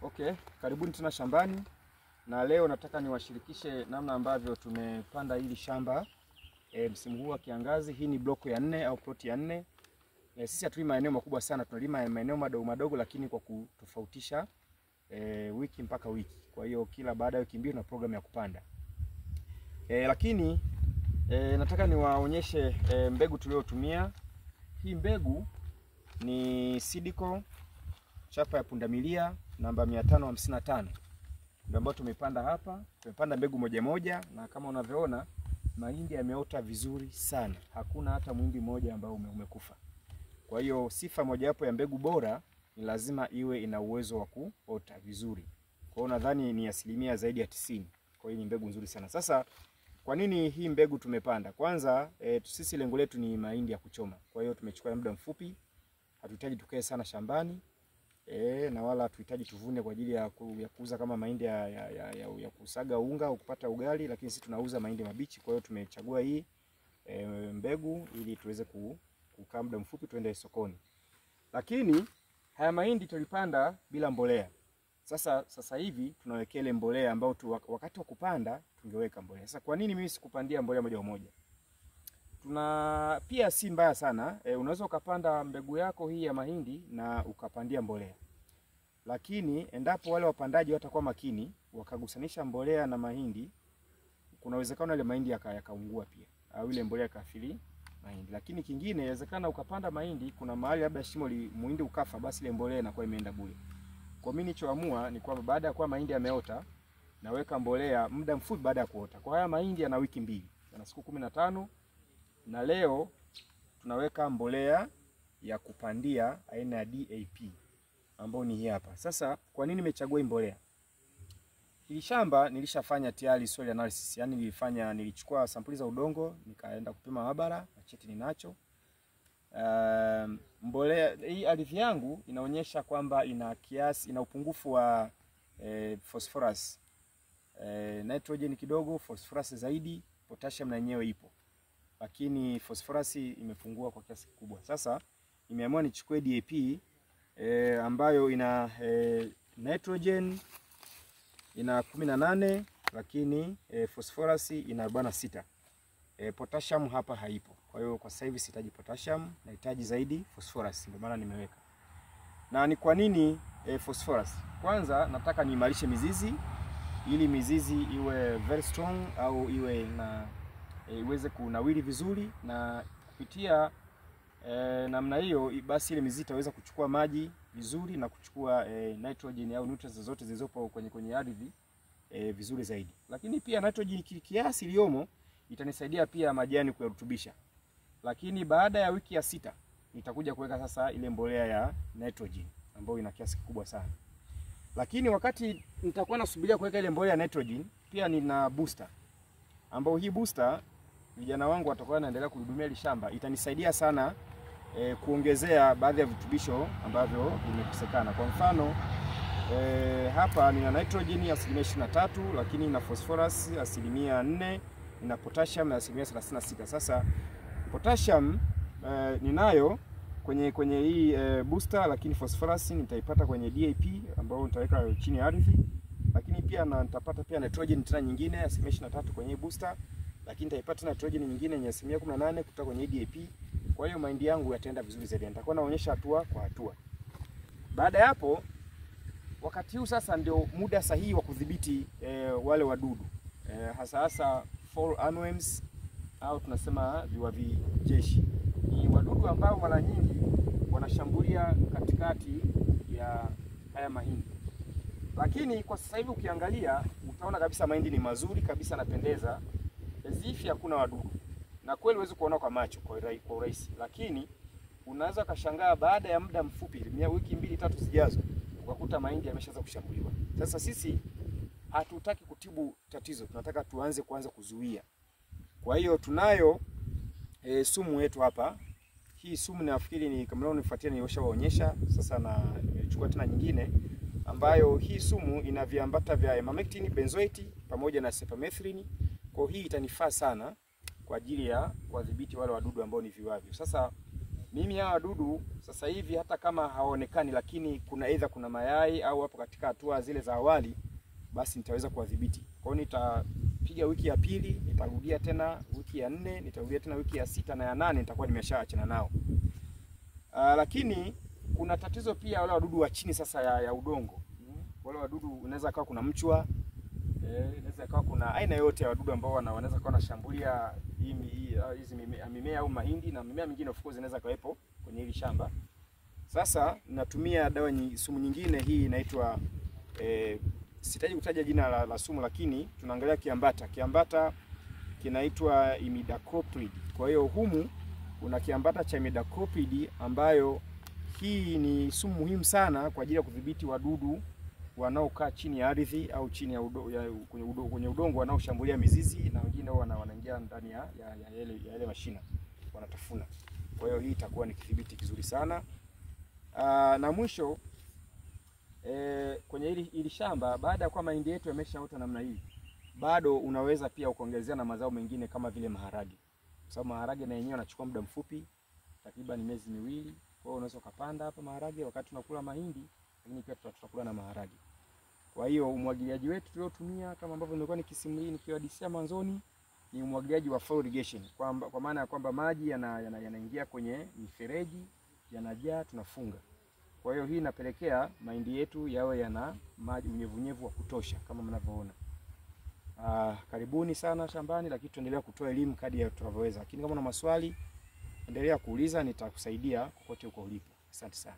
Okay, karibuni tena shambani, na leo nataka niwashirikishe namna ambavyo tumepanda hili shamba msimu huu wa kiangazi. Hii ni block ya 4 au plot ya 4. Sisi hatulima maeneo makubwa sana, tunalima maeneo madogo madogo, lakini kwa kutofautisha wiki mpaka wiki. Kwa hiyo kila baada ya wiki mbili na program ya kupanda. Lakini nataka niwaonyeshe mbegu tuliotumia. Hii mbegu ni Seedco chapa ya pundamilia namba 555. Ndio ambayo tumepanda hapa. Tumepanda mbegu moja moja, na kama unavyoona mahindi yameota vizuri sana. Hakuna hata mwindi mmoja ambao umekufa. Kwa hiyo sifa mojawapo ya mbegu bora ni lazima iwe ina uwezo wa kuota vizuri. Kwa hiyo nadhani ni asilimia zaidi ya 90. Kwa hiyo ni mbegu nzuri sana. Sasa kwa nini hii mbegu tumepanda? Kwanza sisi lengo letu ni mahindi ya kuchoma. Kwa hiyo tumechukua muda mfupi. Hatuhitaji tukae sana shambani. Na wala tuhitaji tuvune kwa ajili ya kuuza kama mahindi ya kusaga unga au kupata ugali, lakini sisi tunauza mahindi mabichi. Kwa hiyo tumechagua hii mbegu ili tuweze kukaa muda mfupi tuende sokoni. Lakini haya mahindi tulipanda bila mbolea. Sasa hivi tunawekea ile mbolea ambayo wakati wa kupanda tungeweka mbolea. Sasa kwa nini mimi sikupandia mbolea moja kwa moja? Pia si mbaya sana. Unaweza ukapanda mbegu yako hii ya mahindi na ukapandia mbolea. Lakini endapo wale wapandaji watakuwa makini wakagusanisha mbolea na mahindi, kuna uwezekano ile mahindi yakaungua pia au ile mbolea ikaathiri mahindi. Lakini kingine inawezekana ukapanda mahindi, kuna mahali labda shimo muhindi ukafa, basi ile mbolea inakuwa imeenda bure. Kwa mimi nilichoamua ni kwamba baada ya kuwa mahindi yameota, naweka mbolea muda mfupi baada ya kuota. Kwa haya mahindi yana wiki 2, yana siku 15. Na leo tunaweka mbolea ya kupandia aina ya DAP ambayo ni hii hapa. Sasa kwa nini nimechagua hii mbolea? Hili shamba nilishafanya tayari soil analysis, yani nilichukua sampuli za udongo, nikaenda kupima maabara, na cheti ninacho. Mbolea hii ardhi yangu inaonyesha kwamba ina upungufu wa phosphorus. Nitrogen kidogo, phosphorus zaidi, potassium na yenyewe ipo. Lakini phosphorus imepungua kwa kiasi kikubwa. Sasa nimeamua nichukue DAP ambayo ina nitrogen ina 18, lakini phosphorus ina 46. Potassium hapa haipo. Kwa hiyo kwa sasa hivi sihitaji potassium, nahitaji zaidi phosphorus, ndio maana nimeweka. Na ni kwa nini phosphorus? Kwanza nataka niimarishe mizizi ili mizizi iwe very strong au iwe na iweze kunawiri vizuri, na kupitia namna hiyo basi ile mizizi itaweza kuchukua maji vizuri na kuchukua nitrogen au nutrients zote zilizopo kwenye ardhi vizuri zaidi. Lakini pia nitrogen kiasi iliyomo itanisaidia pia majani kuyarutubisha. Lakini baada ya wiki ya 6 nitakuja kuweka sasa ile mbolea ya nitrogen ambayo ina kiasi kikubwa sana. Lakini wakati nitakuwa nasubiria kuweka ile mbolea ya nitrogen, pia nina booster ambao hii booster vijana wangu watakuwa wanaendelea kuhudumia ile shamba, itanisaidia sana kuongezea baadhi ya virutubisho ambavyo vimekosekana. Kwa mfano hapa nina nitrogen ya 23%, lakini na phosphorus 4%, na potassium ya 36%. Sasa potassium ninayo kwenye hii booster, lakini phosphorus nitaipata kwenye DAP ambayo nitaweka chini ya ardhi. Lakini pia nitapata pia nitrogen tena nyingine ya 23% kwenye booster, lakini nitaipata nitrogen nyingine yenye 18% kutoka kwenye DAP. Kwa hiyo mahindi yangu yataenda vizuri zaidi. Nitakuwa naonyesha hatua kwa hatua. Baada ya hapo, wakati huu sasa ndio muda sahihi wa kudhibiti wale wadudu. Hasa fall armyworms au tunasema viwavi jeshi. Ni wadudu ambao mara nyingi wanashambulia katikati ya haya mahindi. Lakini kwa sasa hivi ukiangalia utaona kabisa mahindi ni mazuri kabisa, yanapendeza. Hivi hakuna wadudu. Na kweli huwezi kuona kwa macho kwa urahisi. Lakini unaweza kashangaa baada ya muda mfupi, wiki 2-3 zijazo, ukakuta mahindi yameshaanza kushambuliwa. Sasa sisi hatutaki kutibu tatizo, tunataka tuanze kuzuia. Kwa hiyo tunayo sumu yetu hapa. Hii sumu nafikiri ni kama leo nifuatia nilishawaonyesha. Sasa na nimechukua tena nyingine ambayo hii sumu ina viambata vya emamectin, benzoate pamoja na cypermethrin. Kwa hii itanifaa sana kwa ajili ya kuwadhibiti wale wadudu ambao ni viwavi. Sasa Mimi hawa wadudu sasa hivi hata kama hawaonekani, lakini kuna mayai au hapo katika hatua zile za awali, basi nitaweza kuwadhibiti. Kwa hiyo nitapiga wiki ya pili, nitarudia tena wiki ya 4, nitarudia tena wiki ya 6 na ya 8, nitakuwa nimeshaachana nao. Lakini kuna tatizo pia wale wadudu wa chini sasa ya udongo. Wale wadudu unaweza kawa kuna mchwa, inaweza kawa kuna aina yote ya wadudu ambao wanaweza kuwa wanashambulia hizi mimea au mahindi na mimea mingine of course inaweza kawepo kwenye hili shamba. Sasa natumia sumu nyingine, hii inaitwa sitaji kutaja jina la sumu, lakini tunaangalia kiambata. Kiambata kinaitwa imidacloprid. Kwa hiyo humu kuna kiambata cha imidacloprid ambayo hii ni sumu muhimu sana kwa ajili ya kudhibiti wadudu wanaokaa chini ya ardhi au chini ya kwenye udongo wanaoshambulia mizizi, na wengine wanaingia ndani ya yale mashina wanatafuna. Kwa hiyo hii itakuwa ni kidhibiti kizuri sana. Na mwisho kwenye hili shamba, baada ya kwa mahindi yetu yameshaota namna hii, bado unaweza pia ukaongezea na mazao mengine kama vile maharage. Kwa sababu maharage na yenyewe yanachukua muda mfupi, takriban miezi 2. Kwa hiyo unaweza kupanda hapa maharage wakati tunakula mahindi, lakini pia tutakula na maharage. Kwa hiyo umwagiliaji wetu tuliotumia kama ambavyo nilikuwa nikisimulia nikiwadisia mwanzoni, ni umwagiliaji wa fall irrigation, kwa maana ya kwamba maji yanaingia kwenye mifereji, yanajaa, tunafunga. Kwa hiyo hii inapelekea mahindi yetu yawe yana maji, unyevunyevu wa kutosha kama mnavyoona. Karibuni sana shambani, lakini tuendelea kutoa elimu kadri ya tunavyoweza. Lakini kama una maswali endelea kuuliza, nitakusaidia kokote uko ulipo. Asante sana.